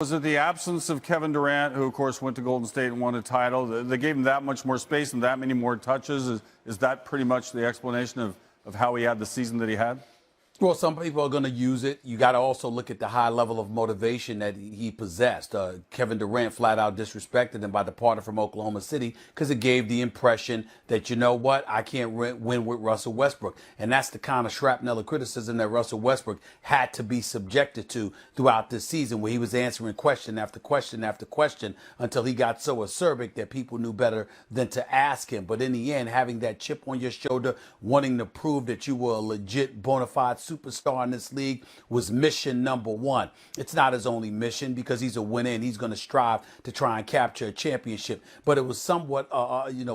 Was it the absence of Kevin Durant, who, of course, went to Golden State and won a title? They gave him that much more space and that many more touches. Is that pretty much the explanation of how he had the season that he had? Well, some people are going to use it. You got to also look at the high level of motivation that he possessed. Kevin Durant flat out disrespected him by departing from Oklahoma City because it gave the impression that, you know what, I can't win with Russell Westbrook. And that's the kind of shrapnel of criticism that Russell Westbrook had to be subjected to throughout this season, where he was answering question after question after question until he got so acerbic that people knew better than to ask him. But in the end, having that chip on your shoulder, wanting to prove that you were a legit bona fide superstar in this league was mission number one. It's not his only mission because he's a winner and he's going to strive to try and capture a championship. But it was somewhat,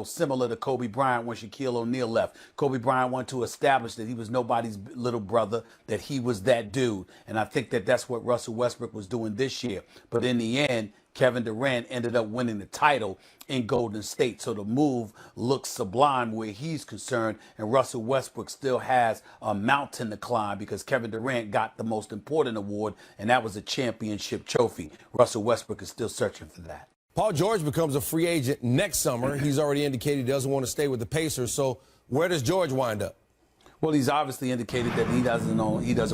similar to Kobe Bryant when Shaquille O'Neal left. Kobe Bryant wanted to establish that he was nobody's little brother, that he was that dude. And I think that that's what Russell Westbrook was doing this year. But in the end, Kevin Durant ended up winning the title in Golden State. So the move looks sublime where he's concerned, and Russell Westbrook still has a mountain to climb because Kevin Durant got the most important award, and that was a championship trophy. Russell Westbrook is still searching for that. Paul George becomes a free agent next summer. He's already indicated he doesn't want to stay with the Pacers. So where does George wind up? Well, he's obviously indicated that he doesn't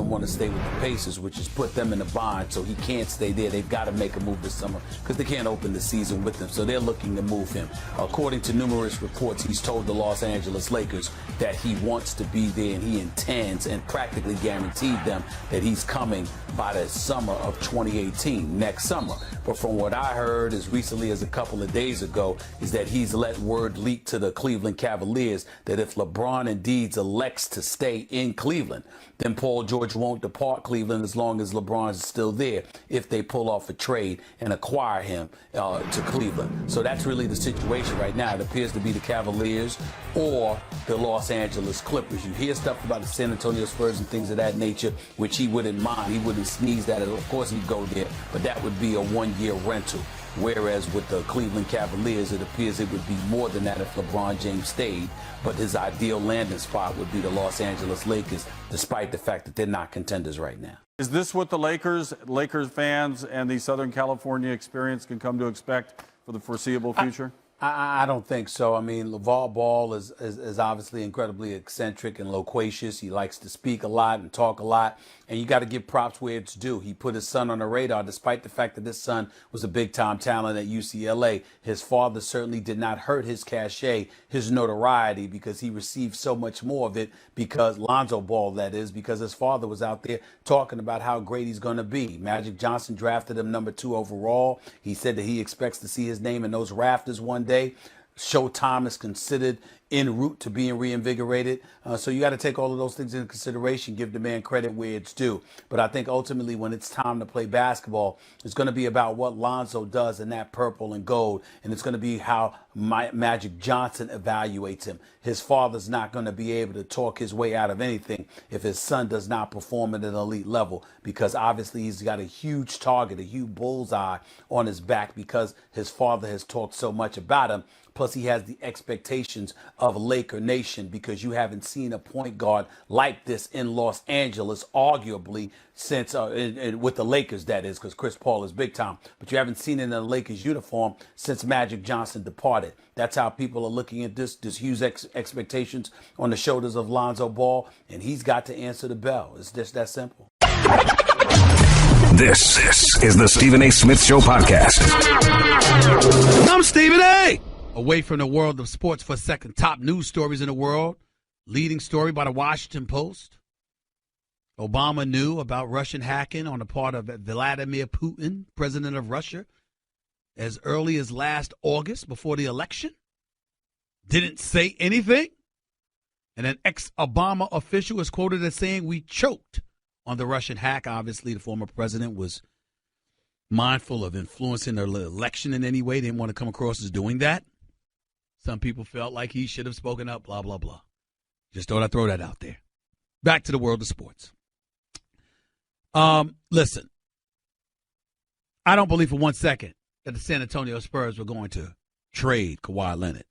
want to stay with the Pacers, which has put them in a bind, so he can't stay there. They've got to make a move this summer because they can't open the season with him, so they're looking to move him. According to numerous reports, he's told the Los Angeles Lakers that he wants to be there and he intends and practically guaranteed them that he's coming by the summer of 2018, next summer. But from what I heard as recently as a couple of days ago is that he's let word leak to the Cleveland Cavaliers that if LeBron indeed elects to stay in Cleveland, then Paul George won't depart Cleveland as long as LeBron is still there if they pull off a trade and acquire him to Cleveland. So that's really the situation right now. It appears to be the Cavaliers or the Los Angeles Clippers. You hear stuff about the San Antonio Spurs and things of that nature, which he wouldn't mind. He wouldn't sneeze at it. Of course he'd go there, but that would be a one-year rental. Whereas with the Cleveland Cavaliers, it appears it would be more than that if LeBron James stayed. But his ideal landing spot would be the Los Angeles Lakers, despite the fact that they're not contenders right now. Is this what the Lakers fans and the Southern California experience can come to expect for the foreseeable future? I don't think so. I mean, LeVar Ball is obviously incredibly eccentric and loquacious. He likes to speak a lot and talk a lot. And you got to give props where it's due. He put his son on the radar, despite the fact that his son was a big-time talent at UCLA. His father certainly did not hurt his cachet, his notoriety, because he received so much more of it because Lonzo Ball, that is, because his father was out there talking about how great he's going to be. Magic Johnson drafted him number 2 overall. He said that he expects to see his name in those rafters one day. Showtime is considered en route to being reinvigorated. So you got to take all of those things into consideration, give the man credit where it's due. But I think ultimately when it's time to play basketball, it's going to be about what Lonzo does in that purple and gold. And it's going to be how Magic Johnson evaluates him. His father's not going to be able to talk his way out of anything if his son does not perform at an elite level, because obviously he's got a huge target, a huge bullseye on his back because his father has talked so much about him. Plus, he has the expectations of Laker Nation because you haven't seen a point guard like this in Los Angeles, arguably, since with the Lakers, that is, because Chris Paul is big time. But you haven't seen it in a Lakers uniform since Magic Johnson departed. That's how people are looking at this. There's huge expectations on the shoulders of Lonzo Ball, and he's got to answer the bell. It's just that simple. This is the Stephen A. Smith Show podcast. I'm Stephen A. Away from the world of sports for a second. Top news stories in the world. Leading story by the Washington Post. Obama knew about Russian hacking on the part of Vladimir Putin, president of Russia, as early as last August before the election. Didn't say anything. And an ex-Obama official is quoted as saying, "We choked on the Russian hack." Obviously, the former president was mindful of influencing the election in any way. Didn't want to come across as doing that. Some people felt like he should have spoken up, blah, blah, blah. Just thought I'd throw that out there. Back to the world of sports. Listen, I don't believe for 1 second that the San Antonio Spurs were going to trade Kawhi Leonard.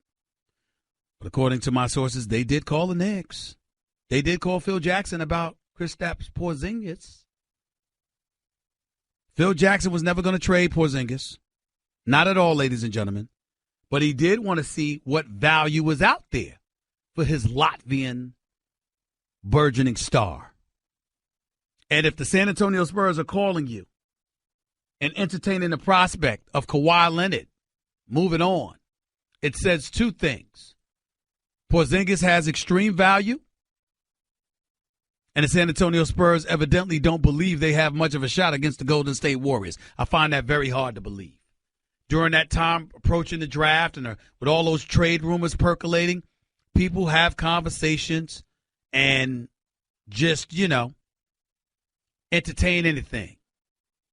But according to my sources, they did call the Knicks. They did call Phil Jackson about Kristaps Porzingis. Phil Jackson was never going to trade Porzingis. Not at all, ladies and gentlemen. But he did want to see what value was out there for his Latvian burgeoning star. And if the San Antonio Spurs are calling you and entertaining the prospect of Kawhi Leonard moving on, it says two things. Porzingis has extreme value, and the San Antonio Spurs evidently don't believe they have much of a shot against the Golden State Warriors. I find that very hard to believe. During that time, approaching the draft and with all those trade rumors percolating, people have conversations and just, entertain anything.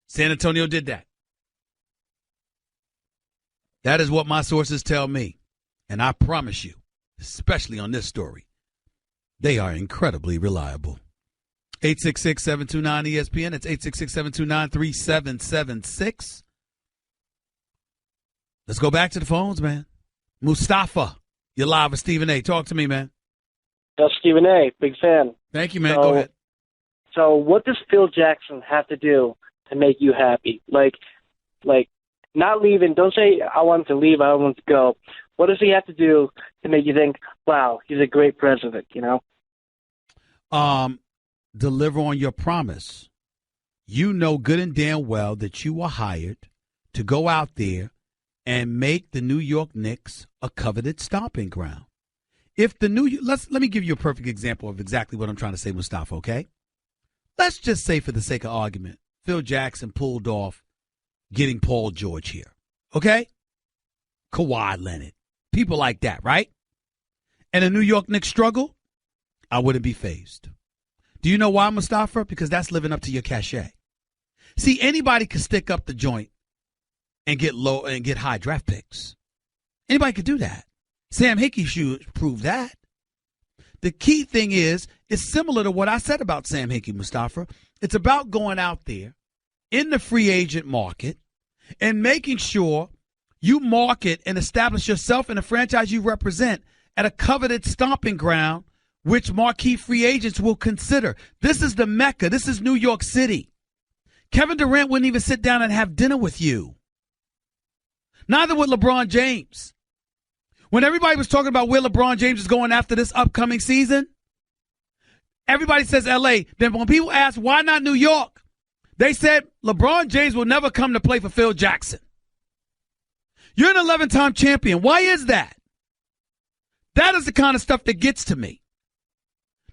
San Antonio did that. That is what my sources tell me. And I promise you, especially on this story, they are incredibly reliable. 866-729-ESPN. It's 866-729-3776. Let's go back to the phones, man. Mustafa, you're live with Stephen A. Talk to me, man. That's Stephen A. Big fan. Thank you, man. Go ahead. So what does Phil Jackson have to do to make you happy? Like not leaving. Don't say, I want to leave, I want to go. What does he have to do to make you think, wow, he's a great president, Deliver on your promise. You know good and damn well that you were hired to go out there and make the New York Knicks a coveted stomping ground. If the let me give you a perfect example of exactly what I'm trying to say, Mustafa, okay? Let's just say, for the sake of argument, Phil Jackson pulled off getting Paul George here, okay? Kawhi Leonard, people like that, right? And the New York Knicks struggle, I wouldn't be fazed. Do you know why, Mustafa? Because that's living up to your cachet. See, anybody can stick up the joint and get low and get high draft picks. Anybody could do that. Sam Hinkie should prove that. The key thing is, it's similar to what I said about Sam Hinkie, Mustafa. It's about going out there in the free agent market and making sure you market and establish yourself and the franchise you represent at a coveted stomping ground, which marquee free agents will consider. This is the Mecca. This is New York City. Kevin Durant wouldn't even sit down and have dinner with you. Neither would LeBron James. When everybody was talking about where LeBron James is going after this upcoming season, everybody says L.A. Then when people ask, why not New York? They said LeBron James will never come to play for Phil Jackson. You're an 11-time champion. Why is that? That is the kind of stuff that gets to me.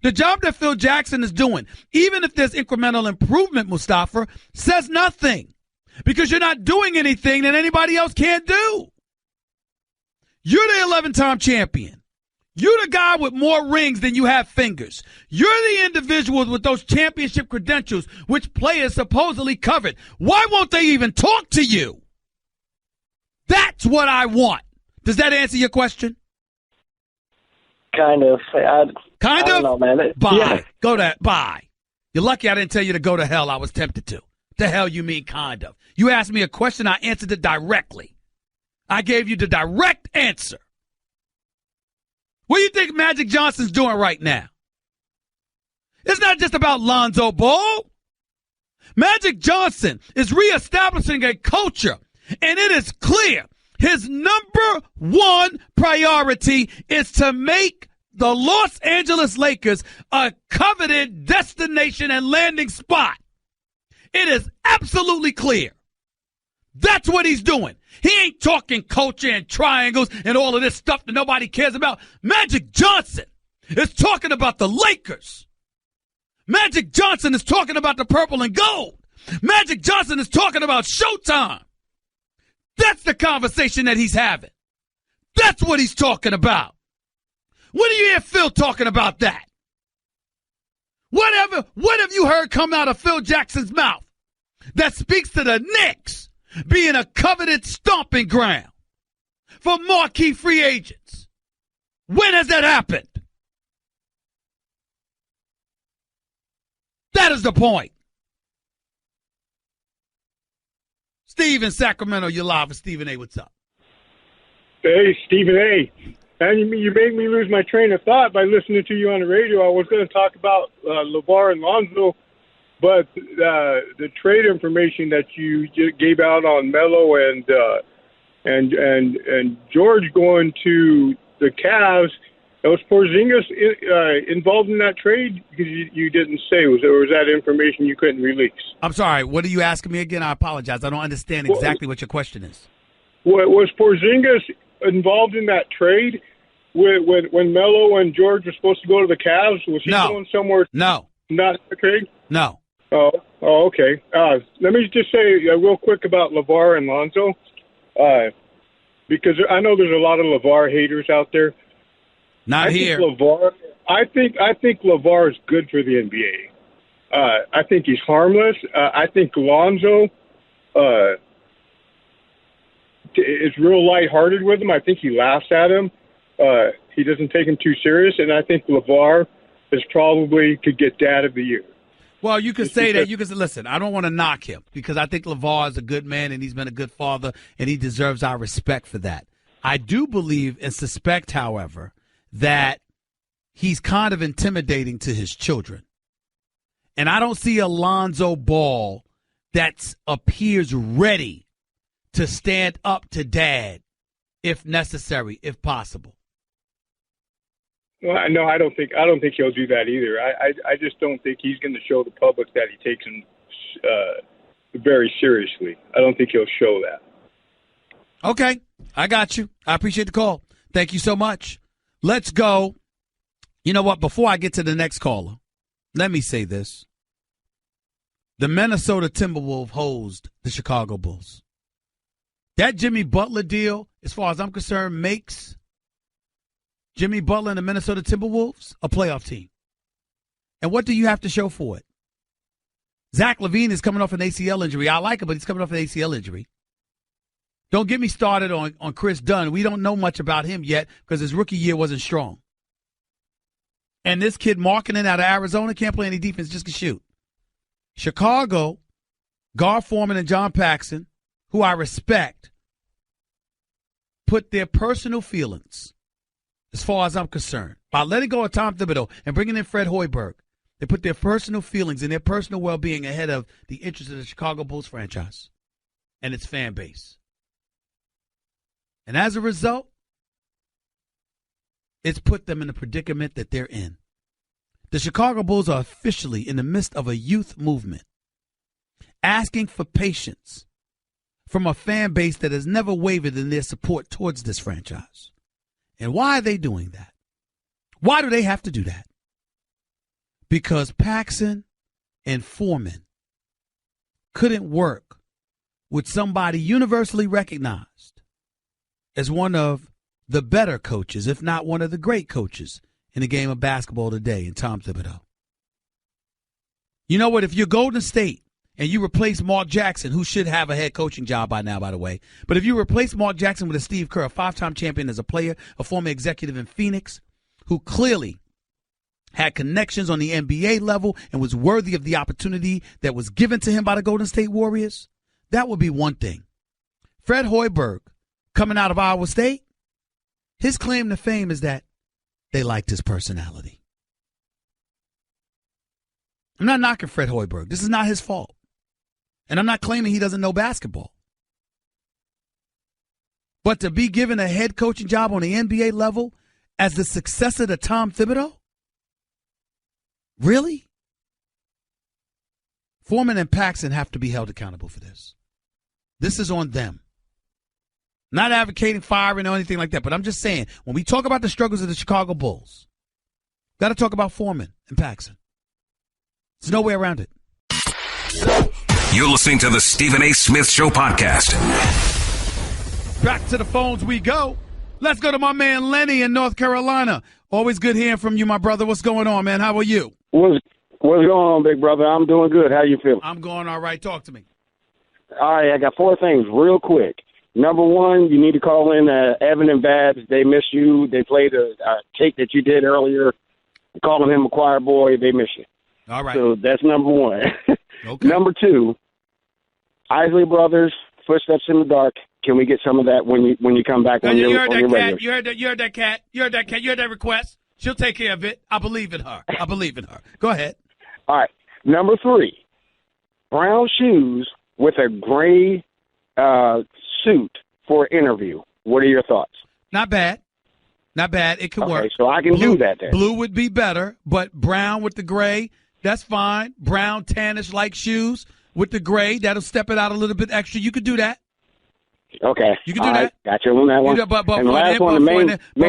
The job that Phil Jackson is doing, even if there's incremental improvement, Mustafa, says nothing. Because you're not doing anything that anybody else can't do. You're the 11-time champion. You're the guy with more rings than you have fingers. You're the individual with those championship credentials, which players supposedly covered. Why won't they even talk to you? That's what I want. Does that answer your question? Kind of. Kind I don't know, man. Bye. Yeah. Go to bye. You're lucky I didn't tell you to go to hell. I was tempted to. The hell you mean kind of? You asked me a question, I answered it directly. I gave you the direct answer. What do you think Magic Johnson's doing right now? It's not just about Lonzo Ball. Magic Johnson is reestablishing a culture, and it is clear his number one priority is to make the Los Angeles Lakers a coveted destination and landing spot. It is absolutely clear. That's what he's doing. He ain't talking culture and triangles and all of this stuff that nobody cares about. Magic Johnson is talking about the Lakers. Magic Johnson is talking about the purple and gold. Magic Johnson is talking about Showtime. That's the conversation that he's having. That's what he's talking about. When do you hear Phil talking about that? What have you heard come out of Phil Jackson's mouth that speaks to the Knicks being a coveted stomping ground for marquee free agents? When has that happened? That is the point. Steve in Sacramento, you're live with Stephen A. What's up? Hey, Stephen A. And you made me lose my train of thought by listening to you on the radio. I was going to talk about LeVar and Lonzo But the trade information that you gave out on Melo and George going to the Cavs, was Porzingis involved in that trade? Because you didn't say. Was that information you couldn't release? I'm sorry. What are you asking me again? I apologize. I don't understand exactly what your question is. Was Porzingis involved in that trade when Melo and George were supposed to go to the Cavs? Was he going somewhere? No. Not the trade? No. Oh, okay. Let me just say real quick about LeVar and Lonzo, because I know there's a lot of LeVar haters out there. Not here. I think LeVar is good for the NBA. I think he's harmless. I think Lonzo is real lighthearted with him. I think he laughs at him. He doesn't take him too serious, and I think LeVar is probably could get Dad of the Year. Well, you could say that. You could say, listen, I don't want to knock him because I think LeVar is a good man and he's been a good father and he deserves our respect for that. I do believe and suspect, however, that he's kind of intimidating to his children. And I don't see a Lonzo Ball that appears ready to stand up to Dad if necessary, if possible. Well, no, I don't think he'll do that either. I just don't think he's going to show the public that he takes him very seriously. I don't think he'll show that. Okay, I got you. I appreciate the call. Thank you so much. Let's go. You know what? Before I get to the next caller, let me say this. The Minnesota Timberwolves hosed the Chicago Bulls. That Jimmy Butler deal, as far as I'm concerned, makes Jimmy Butler and the Minnesota Timberwolves a playoff team. And what do you have to show for it? Zach LaVine is coming off an ACL injury. I like him, but he's coming off an ACL injury. Don't get me started on Chris Dunn. We don't know much about him yet because his rookie year wasn't strong. And this kid Markkanen out of Arizona can't play any defense, just can shoot. Chicago, Gar Forman and John Paxson, who I respect, put their personal feelings, as far as I'm concerned, by letting go of Tom Thibodeau and bringing in Fred Hoiberg. They put their personal feelings and their personal well-being ahead of the interests of the Chicago Bulls franchise and its fan base. And as a result, it's put them in the predicament that they're in. The Chicago Bulls are officially in the midst of a youth movement, asking for patience from a fan base that has never wavered in their support towards this franchise. And why are they doing that? Why do they have to do that? Because Paxson and Foreman couldn't work with somebody universally recognized as one of the better coaches, if not one of the great coaches in the game of basketball today, in Tom Thibodeau. You know what? If you're Golden State and you replace Mark Jackson, who should have a head coaching job by now, by the way, but if you replace Mark Jackson with a Steve Kerr, a five-time champion as a player, a former executive in Phoenix, who clearly had connections on the NBA level and was worthy of the opportunity that was given to him by the Golden State Warriors, that would be one thing. Fred Hoiberg, coming out of Iowa State, his claim to fame is that they liked his personality. I'm not knocking Fred Hoiberg. This is not his fault. And I'm not claiming he doesn't know basketball. But to be given a head coaching job on the NBA level as the successor to Tom Thibodeau? Really? Foreman and Paxson have to be held accountable for this. This is on them. Not advocating firing or anything like that, but I'm just saying, when we talk about the struggles of the Chicago Bulls, got to talk about Foreman and Paxson. There's no way around it. You're listening to the Stephen A. Smith Show podcast. Back to the phones we go. Let's go to my man Lenny in North Carolina. Always good hearing from you, my brother. What's going on, man? How are you? What's going on, big brother? I'm doing good. How you feeling? I'm going all right. Talk to me. All right, I got 4 things real quick. Number 1, you need to call in Evan and Babs. They miss you. They played a take that you did earlier, calling him a choir boy. They miss you. All right. So that's number 1. Okay. Number 2, Isley Brothers, Footsteps in the Dark. Can we get some of that when you come back on your radio? You heard that, Cat. You heard that request. She'll take care of it. I believe in her. Go ahead. All right. Number 3, brown shoes with a gray suit for an interview. What are your thoughts? Not bad. Not bad. It could work. Okay, so I can do that then. Blue would be better, but brown with the gray, that's fine. Brown, tannish-like shoes with the gray, that'll step it out a little bit extra. You could do that. Okay. You can do that. Got you on that one. But and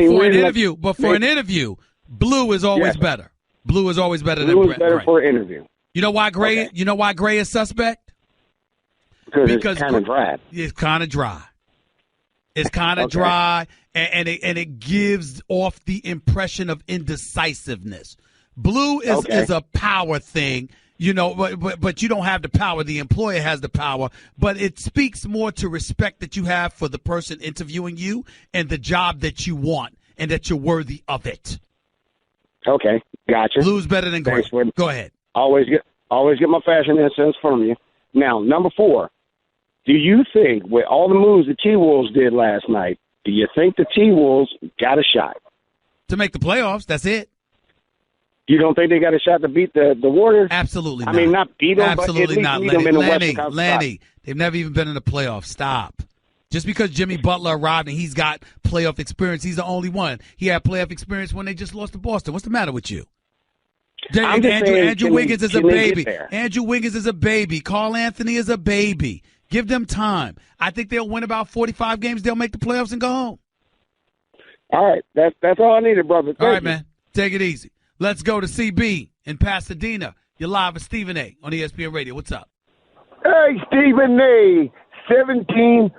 for an interview, blue is always better. Blue is always better than blue is better gray. for an interview. You know why gray? Okay. You know why gray is suspect? Because it's kind of dry. It's kind of dry. It's kind of dry, and it gives off the impression of indecisiveness. Blue is a power thing, you know, but you don't have the power. The employer has the power, but it speaks more to respect that you have for the person interviewing you and the job that you want and that you're worthy of it. Okay, gotcha. Blue's better than gray. Go ahead. Always get my fashion incense from you. Now, number 4. Do you think, with all the moves the T-Wolves did last night, do you think the T-Wolves got a shot? To make the playoffs, that's it. You don't think they got a shot to beat the Warriors? Absolutely not. I mean, not beat them, absolutely but at least not. beat them in the Western Conference. Lenny, they've never even been in the playoffs. Stop. Just because Jimmy Butler arrived and he's got playoff experience, he's the only one. He had playoff experience when they just lost to Boston. What's the matter with you? Andrew Wiggins is a baby. Andrew Wiggins is a baby. Carl Anthony is a baby. Give them time. I think they'll win about 45 games. They'll make the playoffs and go home. All right. That's all I needed, brother. All right, man. Take it easy. Let's go to CB in Pasadena. You're live with Stephen A. on ESPN Radio. What's up? Hey, Stephen A. 17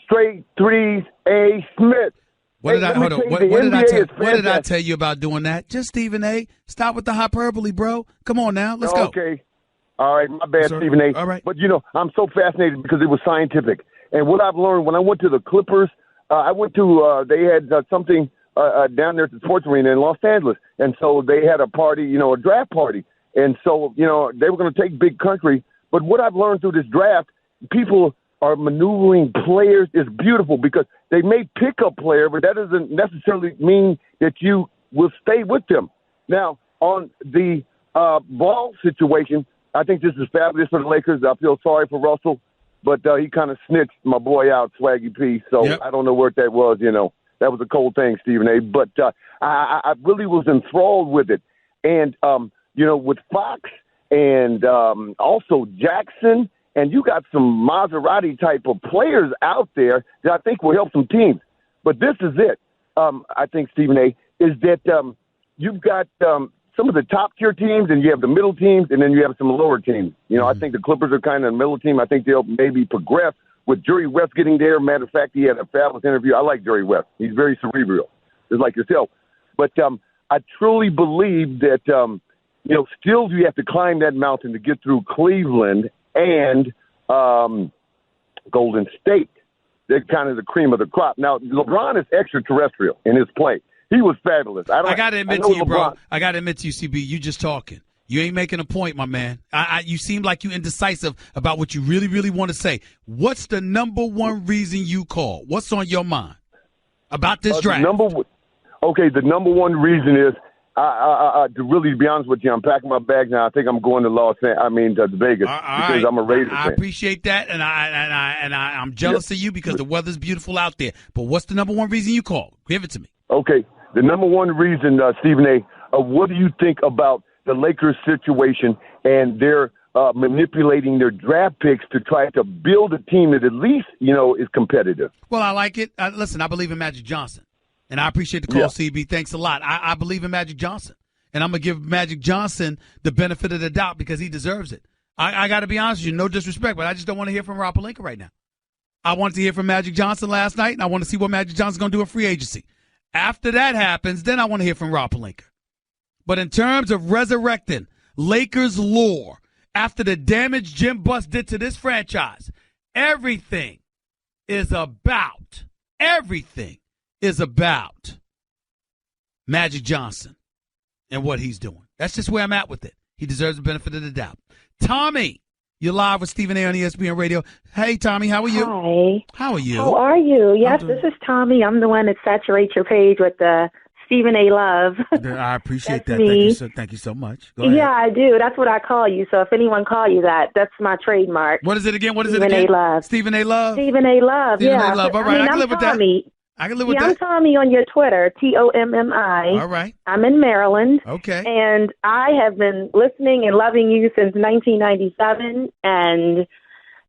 straight threes, A. Smith. What did I tell you about doing that? Just Stephen A. Stop with the hyperbole, bro. Come on now. Let's go. Okay. All right, my bad, Stephen A. All right. But, you know, I'm so fascinated because it was scientific. And what I've learned when I went to the Clippers, they had something down there at the sports arena in Los Angeles. And so they had a party, you know, a draft party. And so, you know, they were going to take big country. But what I've learned through this draft, people are maneuvering players is beautiful because they may pick a player, but that doesn't necessarily mean that you will stay with them. Now, on the Ball situation, I think this is fabulous for the Lakers. I feel sorry for Russell, but he kind of snitched my boy out, Swaggy P. So I don't know what that was, you know. That was a cold thing, Stephen A. But I really was enthralled with it. And, you know, with Fox and also Jackson, and you got some Maserati type of players out there that I think will help some teams. But this is it, I think, Stephen A., is that you've got some of the top-tier teams, and you have the middle teams, and then you have some lower teams. You know, I think the Clippers are kind of a middle team. I think they'll maybe progress with Jerry West getting there. Matter of fact, he had a fabulous interview. I like Jerry West. He's very cerebral, just like yourself. But I truly believe that, you know, still you have to climb that mountain to get through Cleveland and Golden State. They're kind of the cream of the crop. Now, LeBron is extraterrestrial in his play. He was fabulous. I got to admit to you, bro. I got to admit to you, CB, you just talking. You ain't making a point, my man. You seem like you indecisive about what you really, really want to say. What's the number one reason you call? What's on your mind about this draft? The number one reason is, to really be honest with you, I'm packing my bag now. I think I'm going to Vegas because I'm a Raiders fan. I appreciate that, and I'm jealous of you because the weather's beautiful out there. But what's the number one reason you call? Give it to me. Okay. The number one reason, Stephen A., what do you think about the Lakers situation and their manipulating their draft picks to try to build a team that at least, you know, is competitive? Well, I like it. Listen, I believe in Magic Johnson, and I appreciate the call, CB. Thanks a lot. I believe in Magic Johnson, and I'm going to give Magic Johnson the benefit of the doubt because he deserves it. I got to be honest with you, no disrespect, but I just don't want to hear from Rob Pelinka right now. I wanted to hear from Magic Johnson last night, and I want to see what Magic Johnson's going to do in free agency. After that happens, then I want to hear from Rob Pelinka. But in terms of resurrecting Lakers lore, after the damage Jim Buss did to this franchise, everything is about Magic Johnson and what he's doing. That's just where I'm at with it. He deserves the benefit of the doubt. Tommy, you're live with Stephen A. on ESPN Radio. Hey, Tommy, how are you? Hi. How are you? How are you? Yes, this is Tommy. I'm the one that saturates your page with the Stephen A. Love. I appreciate That's that. me. Thank you so much. Go ahead. Yeah, I do. That's what I call you. So if anyone call you that, that's my trademark. What is it again? Stephen A. Love. Stephen A. Love? Stephen A. Love, Stephen yeah. A. Love. All right, I can live with that. I can live with that. I'm Tommy on your Twitter, Tommi. All right. I'm in Maryland. Okay. And I have been listening and loving you since 1997, and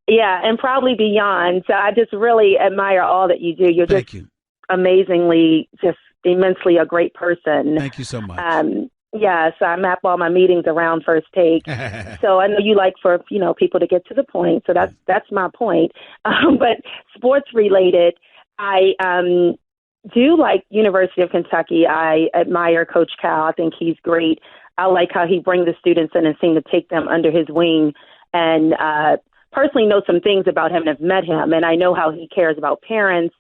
and probably beyond. So I just really admire all that you do. You're Thank just you. amazingly, just immensely a great person. Thank you so much. So I map all my meetings around First Take. So I know you like for people to get to the point. So that's my point. But sports related, I do like University of Kentucky. I admire Coach Cal. I think he's great. I like how he brings the students in and seem to take them under his wing, and personally know some things about him and have met him, and I know how he cares about parents.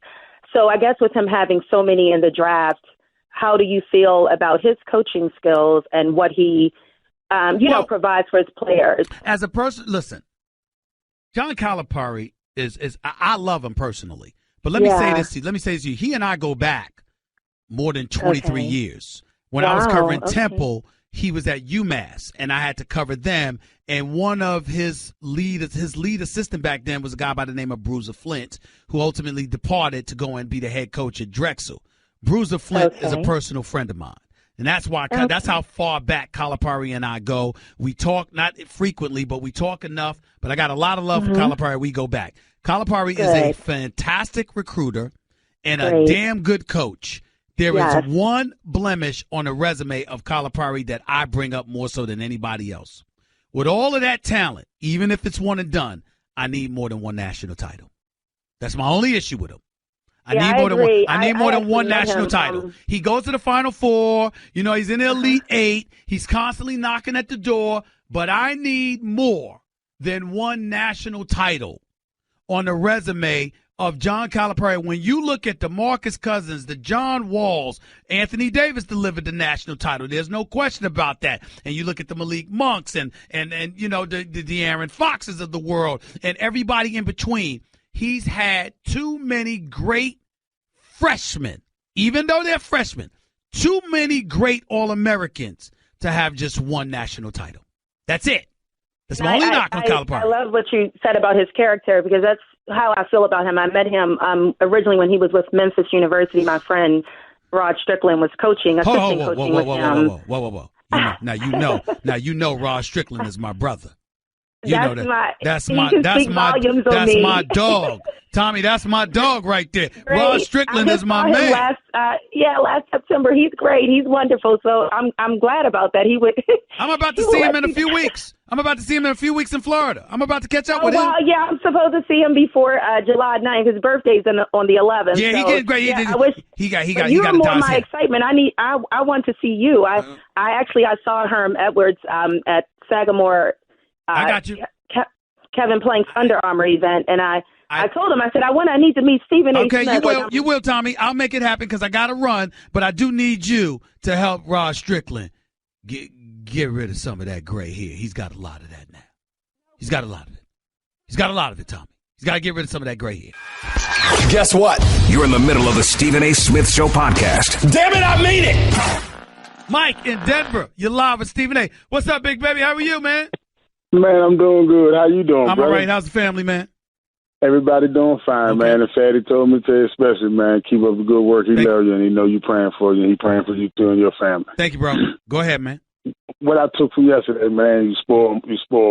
So I guess with him having so many in the draft, how do you feel about his coaching skills and what he, provides for his players? As a person, listen, John Calipari I love him personally, but let me say this to you. Let me say this to you. He and I go back more than 23 years. When I was covering Temple, he was at UMass, and I had to cover them. And one of his lead assistant back then was a guy by the name of Bruiser Flint, who ultimately departed to go and be the head coach at Drexel. Bruiser Flint is a personal friend of mine. And that's why that's how far back Calipari and I go. We talk not frequently, but we talk enough. But I got a lot of love for Calipari. We go back. Calipari is a fantastic recruiter and a damn good coach. There is one blemish on the resume of Calipari that I bring up more so than anybody else. With all of that talent, even if it's one and done, I need more than one national title. That's my only issue with him. I need more than one national title. He goes to the Final Four. He's in the Elite Eight. He's constantly knocking at the door. But I need more than one national title on the resume of John Calipari. When you look at DeMarcus Cousins, the John Walls, Anthony Davis delivered the national title. There's no question about that. And you look at the Malik Monks and the De'Aaron Foxes of the world and everybody in between. He's had too many great freshmen, even though they're freshmen, too many great All-Americans to have just one national title. That's it. That's my only knock on Calipari. I love what you said about his character, because that's how I feel about him. I met him originally when he was with Memphis University. My friend Rod Strickland was coaching, assistant coaching with him. Whoa. Now you know Rod Strickland is my brother. That's my dog. Tommy, that's my dog right there. Great. Rod Strickland is my man. Last September. He's great. He's wonderful. So I'm glad about that. I'm about to see him in a few weeks. I'm about to see him in a few weeks in Florida. I'm about to catch up with him. Well, yeah, I'm supposed to see him before July 9th. His birthday's on the 11th. Yeah, he did great. I wish he got you're more my excitement. I want to see you. I saw Herm Edwards at Sagamore. I got you. Kevin Plank's Under Armour event, and I told him, I said, I need to meet Stephen A. Okay, Smith. you will, Tommy. I'll make it happen because I got to run, but I do need you to help Rod Strickland get rid of some of that gray hair. He's got a lot of that now. He's got a lot of it, Tommy. He's got to get rid of some of that gray hair. Guess what? You're in the middle of the Stephen A. Smith Show podcast. Damn it, I mean it! Mike in Denver, you're live with Stephen A. What's up, big baby? How are you, man? Man, I'm doing good. How you doing, I'm brother? all right. How's the family, man? Everybody doing fine, man. And Fatty told me to especially, man, keep up the good work. He loves you, and he know you praying for you, and he praying for you too and your family. Thank you, bro. Go ahead, man. What I took from yesterday, man, you spoiled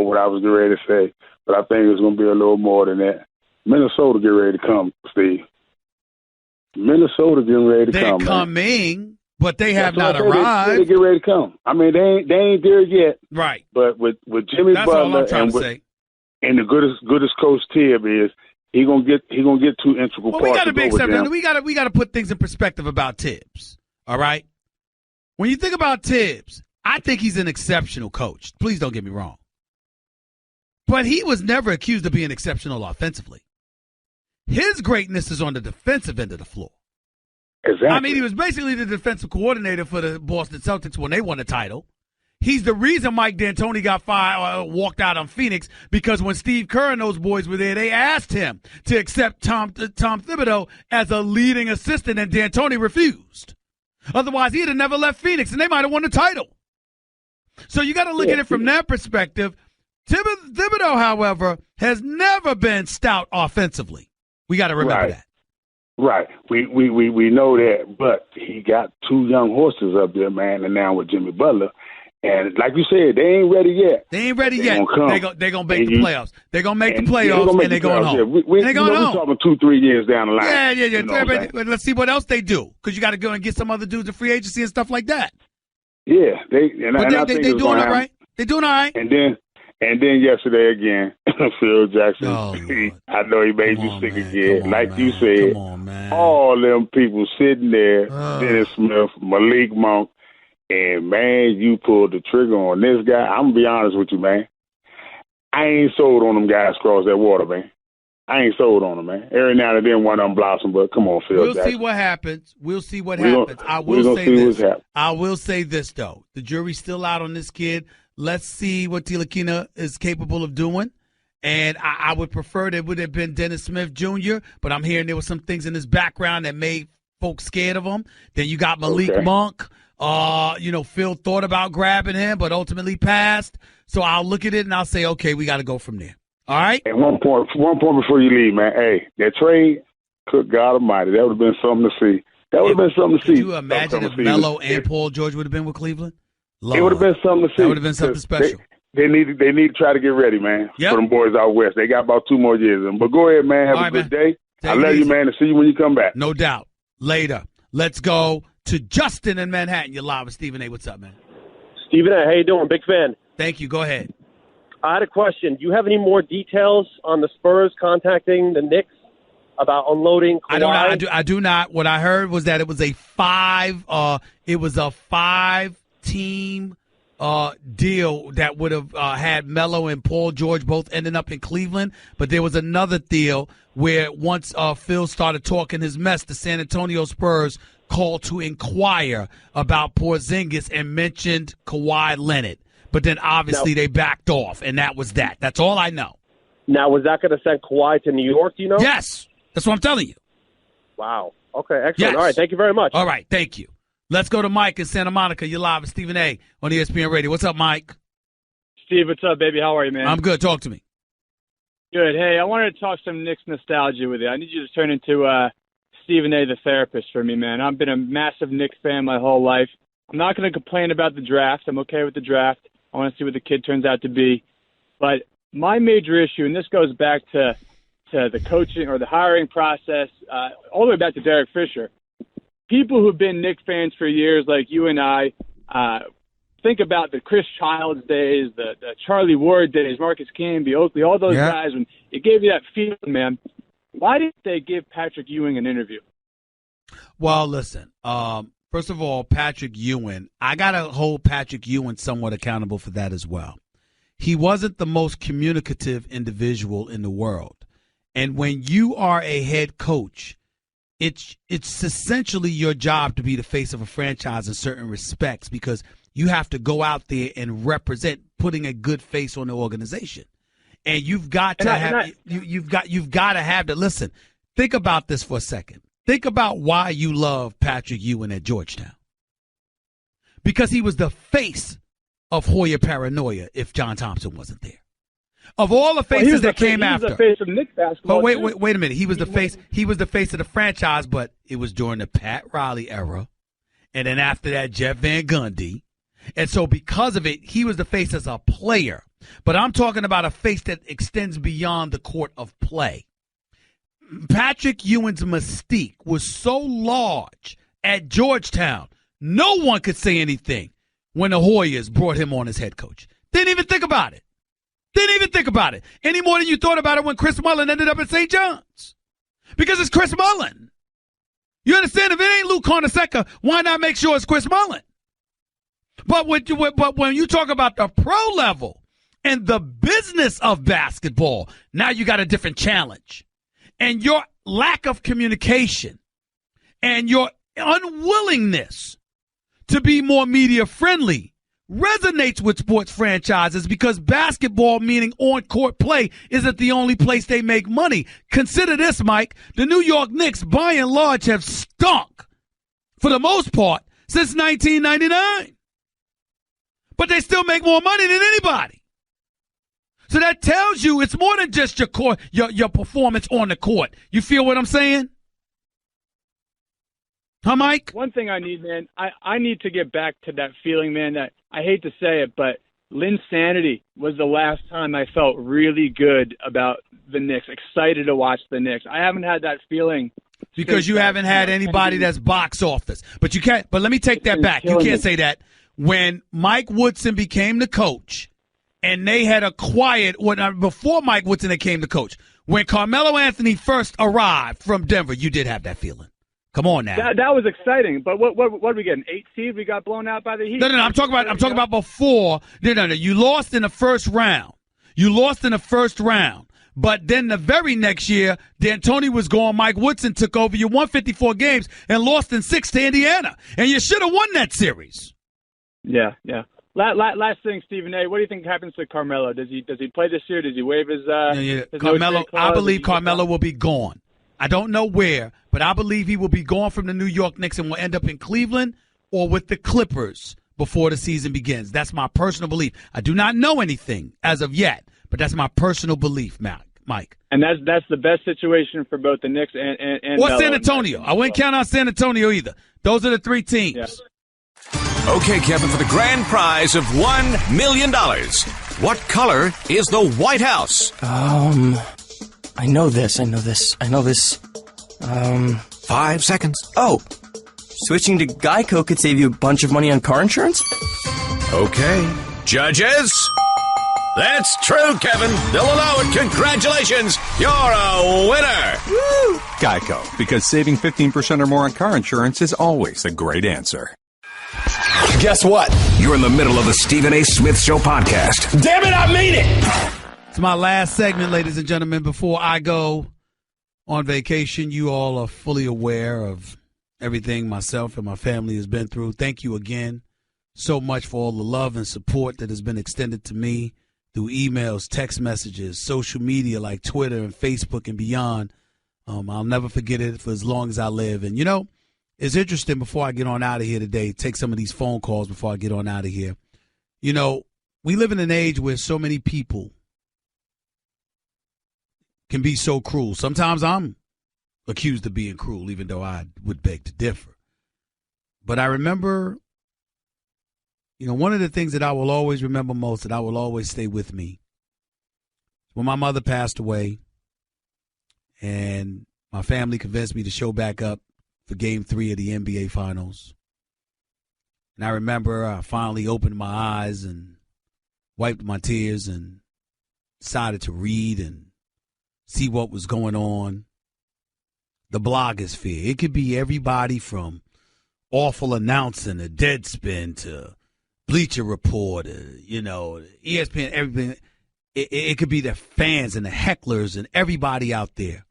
what I was getting ready to say, but I think it's going to be a little more than that. Minnesota get ready to come, Steve. Minnesota getting ready to come. They're coming. Man. But they have not arrived. They get ready to come. I mean, they ain't there yet. Right. But with Jimmy Butler and the goodest coach Tibb is, he gonna get two integral parts. We got to be accepting. We got to put things in perspective about Tibbs. All right. When you think about Tibbs, I think he's an exceptional coach. Please don't get me wrong. But he was never accused of being exceptional offensively. His greatness is on the defensive end of the floor. Exactly. I mean, he was basically the defensive coordinator for the Boston Celtics when they won the title. He's the reason Mike D'Antoni got fired, walked out on Phoenix, because when Steve Kerr and those boys were there, they asked him to accept Tom Thibodeau as a leading assistant, and D'Antoni refused. Otherwise, he'd have never left Phoenix, and they might have won the title. So you got to look at it from that perspective. Thibodeau, however, has never been stout offensively. We got to remember that. Right. We know that, but he got 2 young horses up there, man, and now with Jimmy Butler. And like you said, they ain't ready yet. They're going to make the playoffs. They're going to make the playoffs, and they're going home. Yeah. We're talking 2-3 years down the line. Yeah. Let's see what else they do, because you got to go and get some other dudes in free agency and stuff like that. Yeah. They're doing all right. They're doing all right. And then yesterday again, Phil Jackson, I know he made you sick again. Like you said, all them people sitting there, Dennis Smith, Malik Monk, and, man, you pulled the trigger on this guy. I'm going to be honest with you, man. I ain't sold on them guys across that water, man. I ain't sold on them, man. Every now and then one of them blossom, but come on, Phil Jackson. We'll see what happens. I will say this, though. The jury's still out on this kid. Let's see what Tilakina is capable of doing. And I would prefer that it would have been Dennis Smith Jr., but I'm hearing there were some things in his background that made folks scared of him. Then you got Malik Monk. Phil thought about grabbing him, but ultimately passed. So I'll look at it and I'll say, okay, we got to go from there. All right? And one point before you leave, man. Hey, that trade, good God Almighty, that would have been something to see. Could you imagine if Melo and Paul George would have been with Cleveland? Lord. It would have been something to see. That would have been something special. They need to try to get ready, man, for them boys out west. They got about 2 more years in them. But go ahead, man. Have a good day. I love you, man, and see you when you come back. No doubt. Later. Let's go to Justin in Manhattan. You're live with Stephen A. What's up, man? Stephen A., how you doing? Big fan. Thank you. Go ahead. I had a question. Do you have any more details on the Spurs contacting the Knicks about unloading Kawhi? I do not. What I heard was that it was a 5-team deal that would have had Melo and Paul George both ending up in Cleveland. But there was another deal where once Phil started talking his mess, the San Antonio Spurs called to inquire about Porzingis and mentioned Kawhi Leonard. But then obviously they backed off, and that was that. That's all I know. Now, was that going to send Kawhi to New York, do you know? Yes. That's what I'm telling you. Wow. Okay, excellent. Yes. All right, thank you very much. All right, thank you. Let's go to Mike in Santa Monica. You're live with Stephen A. on ESPN Radio. What's up, Mike? Steve, what's up, baby? How are you, man? I'm good. Talk to me. Good. Hey, I wanted to talk some Knicks nostalgia with you. I need you to turn into Stephen A. the therapist for me, man. I've been a massive Knicks fan my whole life. I'm not going to complain about the draft. I'm okay with the draft. I want to see what the kid turns out to be. But my major issue, and this goes back to the coaching or the hiring process, all the way back to Derek Fisher. People who've been Knicks fans for years, like you and I, think about the Chris Childs days, the Charlie Ward days, Marcus Camby, Oakley, all those guys, when it gave you that feeling, man. Why didn't they give Patrick Ewing an interview? Well, listen, first of all, Patrick Ewing, I got to hold Patrick Ewing somewhat accountable for that as well. He wasn't the most communicative individual in the world. And when you are a head coach, it's essentially your job to be the face of a franchise in certain respects, because you have to go out there and represent putting a good face on the organization. And you've got to have to listen. Think about this for a second. Think about why you love Patrick Ewing at Georgetown. Because he was the face of Hoya paranoia if John Thompson wasn't there. Of all the faces that came after. He was the face of Knicks basketball. But wait a minute. He was the face of the franchise, but it was during the Pat Riley era. And then after that, Jeff Van Gundy. And so because of it, he was the face as a player. But I'm talking about a face that extends beyond the court of play. Patrick Ewing's mystique was so large at Georgetown, no one could say anything when the Hoyas brought him on as head coach. Didn't even think about it. Any more than you thought about it when Chris Mullin ended up at St. John's. Because it's Chris Mullin. You understand? If it ain't Luke Cornaceka, why not make sure it's Chris Mullin? But when you talk about the pro level and the business of basketball, now you got a different challenge. And your lack of communication and your unwillingness to be more media friendly resonates with sports franchises, because basketball, meaning on-court play, isn't the only place they make money. Consider this, Mike. The New York Knicks, by and large, have stunk, for the most part, since 1999. But they still make more money than anybody. So that tells you it's more than just your performance on the court. You feel what I'm saying? Huh, Mike? One thing I need, man, I need to get back to that feeling, man, that I hate to say it, but Linsanity was the last time I felt really good about the Knicks, excited to watch the Knicks. I haven't had that feeling. Because you haven't had anybody that's box office. But you can't. But let me take that back. You can't say that. When Mike Woodson became the coach, and they had acquired before Mike Woodson became the coach, when Carmelo Anthony first arrived from Denver, you did have that feeling. Come on now. That was exciting. But what did we get? An 8 seed? We got blown out by the Heat. No. I'm talking about before. No. You lost in the first round. But then the very next year, D'Antoni was gone. Mike Woodson took over. You won 54 games and lost in 6 to Indiana. And you should have won that series. Yeah. Last thing, Stephen A., what do you think happens to Carmelo? Does he play this year? Does he waive his Carmelo, no-trade clause? I believe Carmelo will be gone. I don't know where, but I believe he will be gone from the New York Knicks and will end up in Cleveland or with the Clippers before the season begins. That's my personal belief. I do not know anything as of yet, but that's my personal belief, Mike. And that's the best situation for both the Knicks and or Melo. San Antonio. I wouldn't count on San Antonio either. Those are the 3 teams. Yeah. Okay, Kevin, for the grand prize of $1 million, what color is the White House? I know this. 5 seconds. Oh, switching to Geico could save you a bunch of money on car insurance? Okay. Judges? That's true, Kevin. They'll allow it. Congratulations. You're a winner. Woo! Geico, because saving 15% or more on car insurance is always a great answer. Guess what? You're in the middle of the Stephen A. Smith Show podcast. Damn it, I mean it! It's my last segment, ladies and gentlemen. Before I go on vacation, you all are fully aware of everything myself and my family has been through. Thank you again so much for all the love and support that has been extended to me through emails, text messages, social media like Twitter and Facebook and beyond. I'll never forget it for as long as I live. And, you know, it's interesting before I get on out of here today, take some of these phone calls before I get on out of here. You know, we live in an age where so many people can be so cruel. Sometimes I'm accused of being cruel, even though I would beg to differ. But I remember, you know, one of the things that I will always remember most, that I will always stay with me, when my mother passed away and my family convinced me to show back up for Game 3 of the NBA Finals. And I remember I finally opened my eyes and wiped my tears and decided to read and see what was going on. The blogosphere. It could be everybody from awful announcing to Deadspin to Bleacher Report, ESPN, everything. It could be the fans and the hecklers and everybody out there.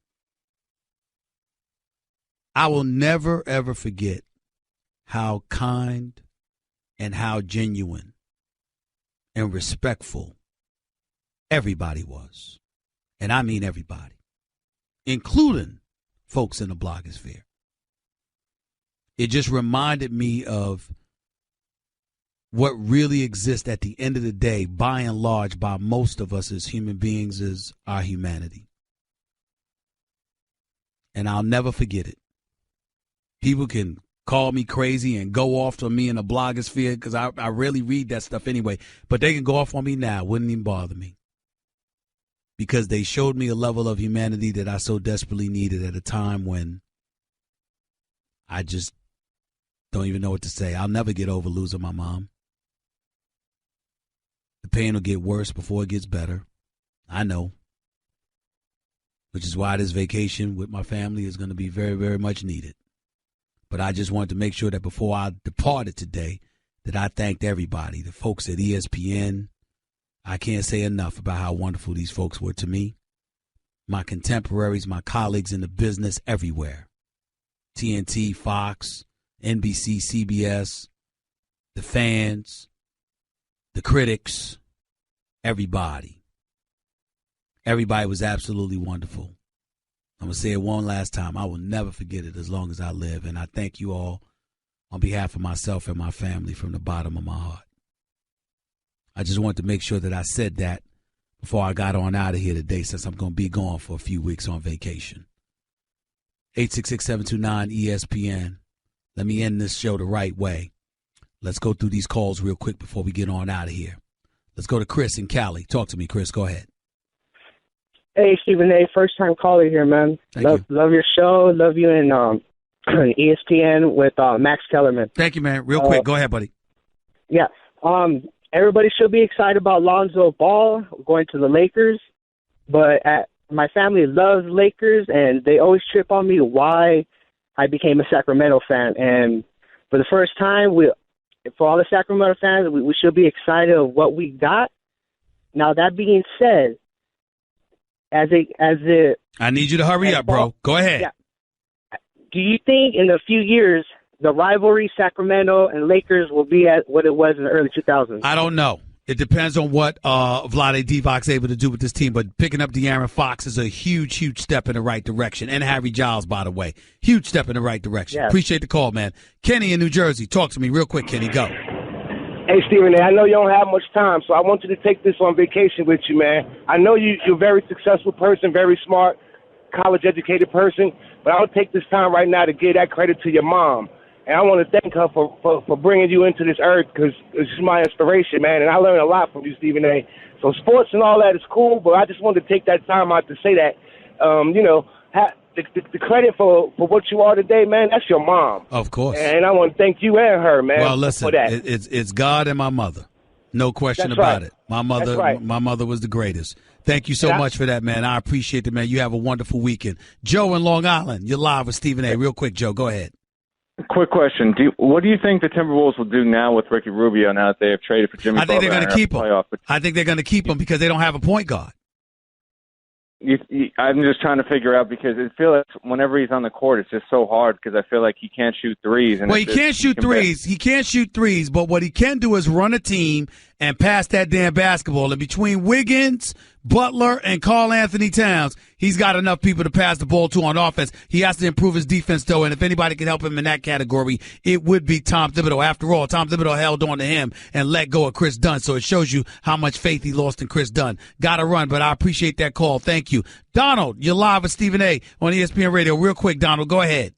I will never, ever forget how kind and how genuine and respectful everybody was. And I mean everybody, including folks in the blogosphere. It just reminded me of what really exists at the end of the day, by and large, by most of us as human beings, is our humanity. And I'll never forget it. People can call me crazy and go off on me in the blogosphere because I rarely read that stuff anyway. But they can go off on me now. It wouldn't even bother me. Because they showed me a level of humanity that I so desperately needed at a time when I just don't even know what to say. I'll never get over losing my mom. The pain will get worse before it gets better. I know. Which is why this vacation with my family is going to be very, very much needed. But I just wanted to make sure that before I departed today, that I thanked everybody, the folks at ESPN. I can't say enough about how wonderful these folks were to me. My contemporaries, my colleagues in the business everywhere. TNT, Fox, NBC, CBS, the fans, the critics, everybody. Everybody was absolutely wonderful. I'm going to say it one last time. I will never forget it as long as I live. And I thank you all on behalf of myself and my family from the bottom of my heart. I just wanted to make sure that I said that before I got on out of here today, since I'm going to be gone for a few weeks on vacation. 866-729-ESPN. Let me end this show the right way. Let's go through these calls real quick before we get on out of here. Let's go to Chris in Cali. Talk to me, Chris. Go ahead. Hey, Stephen A. First time caller here, man. Love your show. Love you in ESPN with Max Kellerman. Thank you, man. Real quick. Go ahead, buddy. Yeah. Everybody should be excited about Lonzo Ball going to the Lakers, but my family loves Lakers, and they always trip on me why I became a Sacramento fan. And for the first time, for all the Sacramento fans, we should be excited of what we got. Now, that being said, I need you to hurry up, bro. Go ahead. Yeah. Do you think in a few years the rivalry Sacramento and Lakers will be at what it was in the early 2000s? I don't know. It depends on what Vlade Divac's able to do with this team. But picking up De'Aaron Fox is a huge, huge step in the right direction. And Harry Giles, by the way. Huge step in the right direction. Yes. Appreciate the call, man. Kenny in New Jersey. Talk to me real quick, Kenny. Go. Hey, Stephen A., I know you don't have much time, so I want you to take this on vacation with you, man. I know you're a very successful person, very smart, college-educated person, but I would take this time right now to give that credit to your mom. And I want to thank her for bringing you into this earth, because she's my inspiration, man, and I learned a lot from you, Stephen A. So sports and all that is cool, but I just wanted to take that time out to say that, the credit for what you are today, man, that's your mom. Of course. And I want to thank you and her, man, well, listen, for that. It's God and my mother. No question That's about right. it. My mother, That's right. my mother was the greatest. Thank you so much for that, man. I appreciate it, man. You have a wonderful weekend. Joe in Long Island, you're live with Stephen A. Real quick, Joe, go ahead. Quick question. What do you think the Timberwolves will do now with Ricky Rubio now that they have traded for Jimmy Butler? I think they're going to keep him. Playoff? I think they're going to keep him because they don't have a point guard. I'm just trying to figure out, because I feel like whenever he's on the court, it's just so hard because I feel like he can't shoot threes. Well, he can't shoot threes. He can't shoot threes, but what he can do is run a team and pass that damn basketball. And between Wiggins, Butler, and Karl Anthony Towns, he's got enough people to pass the ball to on offense. He has to improve his defense, though, and if anybody can help him in that category, it would be Tom Thibodeau. After all, Tom Thibodeau held on to him and let go of Chris Dunn, so it shows you how much faith he lost in Chris Dunn. Got to run, but I appreciate that call. Thank you. Donald, you're live with Stephen A. on ESPN Radio. Real quick, Donald, go ahead.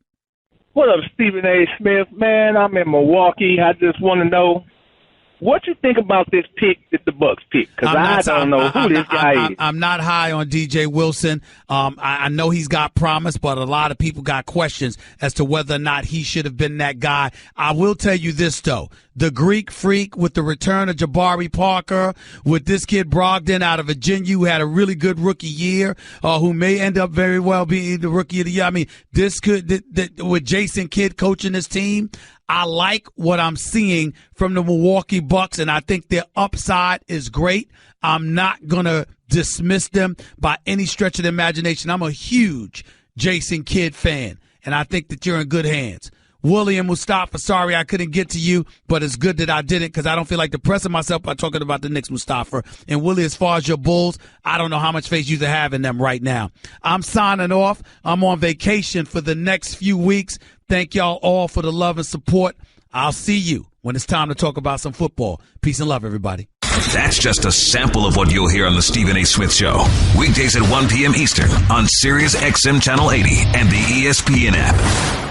What up, Stephen A. Smith? Man, I'm in Milwaukee. I just want to know what you think about this pick that the Bucks picked, because I don't know who this guy is. I'm not high on DJ Wilson. I know he's got promise, but a lot of people got questions as to whether or not he should have been that guy. I will tell you this, though. The Greek Freak with the return of Jabari Parker, with this kid Brogdon out of Virginia who had a really good rookie year, who may end up very well being the rookie of the year. I mean, this could, with Jason Kidd coaching this team, I like what I'm seeing from the Milwaukee Bucks, and I think their upside is great. I'm not going to dismiss them by any stretch of the imagination. I'm a huge Jason Kidd fan, and I think that you're in good hands. William Mustafa, sorry I couldn't get to you, but it's good that I didn't, because I don't feel like depressing myself by talking about the Knicks, Mustafa. And Willie, as far as your Bulls, I don't know how much faith you have in them right now. I'm signing off. I'm on vacation for the next few weeks. Thank y'all all for the love and support. I'll see you when it's time to talk about some football. Peace and love, everybody. That's just a sample of what you'll hear on the Stephen A. Smith Show. Weekdays at 1 p.m. Eastern on Sirius XM Channel 80 and the ESPN app.